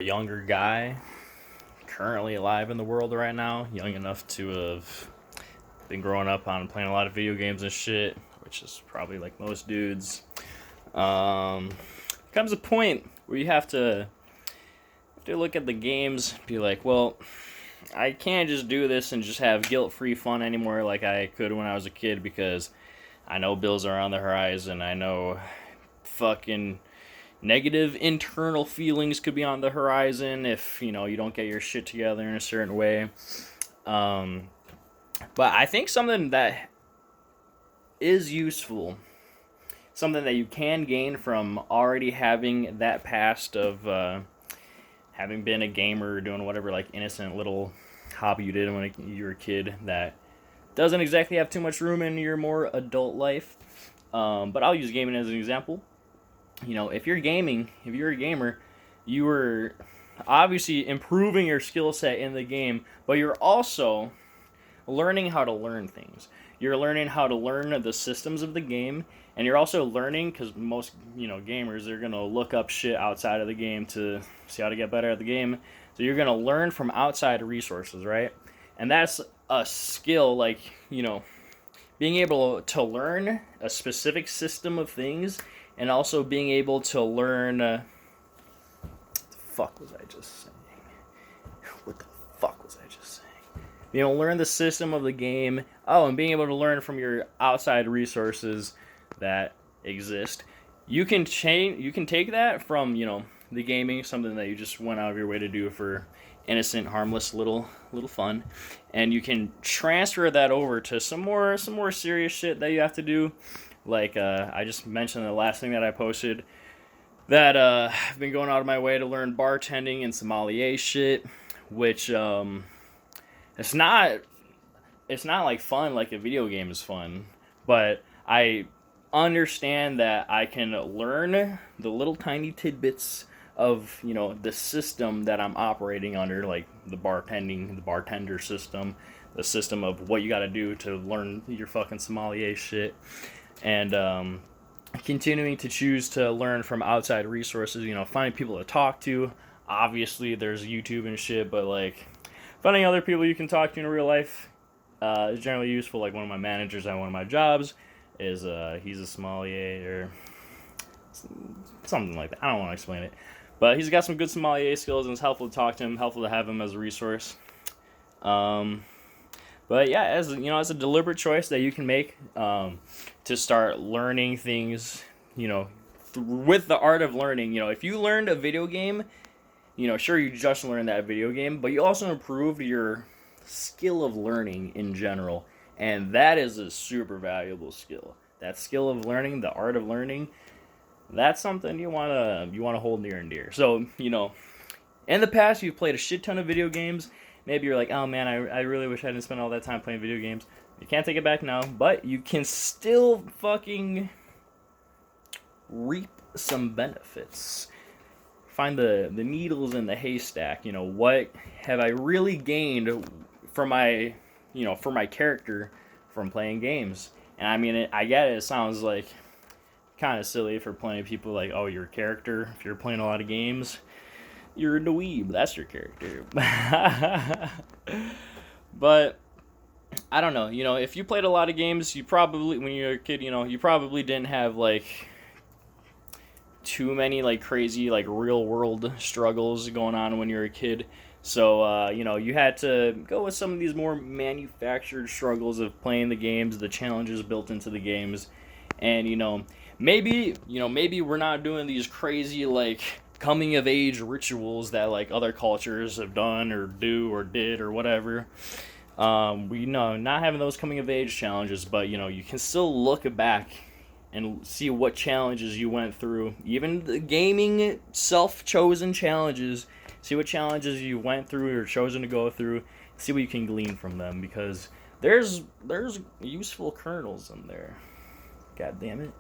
A younger guy currently alive in the world right now, young enough to have been growing up on playing a lot of video games and shit, which is probably like most dudes. Um, Comes a point where you have to look at the games, be like, well, I can't just do this and just have guilt-free fun anymore like I could when I was a kid, because I know bills are on the horizon. I know fucking negative internal feelings could be on the horizon if you don't get your shit together in a certain way. Um, but I think something that is useful, something that you can gain from already having that past of having been a gamer, doing whatever like innocent little hobby you did when you were a kid that doesn't exactly have too much room in your more adult life. But I'll use gaming as an example. If you're gaming, if you're a gamer, you were obviously improving your skill set in the game, but you're also learning how to learn things. You're learning how to learn the systems of the game, and you're also learning, because most gamers, they're gonna look up shit outside of the game to see how to get better at the game. So you're gonna learn from outside resources, right? And that's a skill, like being able to learn a specific system of things, and also being able to learn. What the fuck was I just saying? What the fuck was I just saying? Learn the system of the game. Oh, and being able to learn from your outside resources that exist. You can change. You can take that from the gaming, something that you just went out of your way to do for innocent, harmless little fun, and you can transfer that over to some more serious shit that you have to do. Like I just mentioned the last thing that I posted, that I've been going out of my way to learn bartending and sommelier shit, which it's not like fun like a video game is fun, but I understand that I can learn the little tiny tidbits of the system that I'm operating under, like the bartender system, the system of what you got to do to learn your fucking sommelier shit, and continuing to choose to learn from outside resources. Finding people to talk to. Obviously, there's YouTube and shit, but like finding other people you can talk to in real life is generally useful. Like one of my managers at one of my jobs is he's a sommelier or something like that. I don't want to explain it, but he's got some good sommelier skills, and it's helpful to talk to him, helpful to have him as a resource. But yeah, as as a deliberate choice that you can make to start learning things, with the art of learning. If you learned a video game, sure, you just learned that video game, but you also improved your skill of learning in general, and that is a super valuable skill. That skill of learning, the art of learning, that's something you wanna hold near and dear. So in the past you've played a shit ton of video games. Maybe you're like, oh man, I really wish I didn't spend all that time playing video games. You can't take it back now, but you can still fucking reap some benefits. Find the needles in the haystack. What have I really gained for my character from playing games? And I mean, I get it. It sounds like kind of silly for plenty of people. Like, oh, your character. If you're playing a lot of games, you're a dweeb. That's your character. But I don't know. If you played a lot of games, you probably, when you were a kid, you probably didn't have like too many like crazy like real world struggles going on when you were a kid. So you had to go with some of these more manufactured struggles of playing the games, the challenges built into the games, and maybe we're not doing these crazy like coming of age rituals that like other cultures have done or do or did or whatever. We not having those coming of age challenges, but you can still look back and see what challenges you went through, even the gaming self-chosen challenges. See what challenges you went through or chosen to go through. See what you can glean from them, because there's useful kernels in there. God damn it.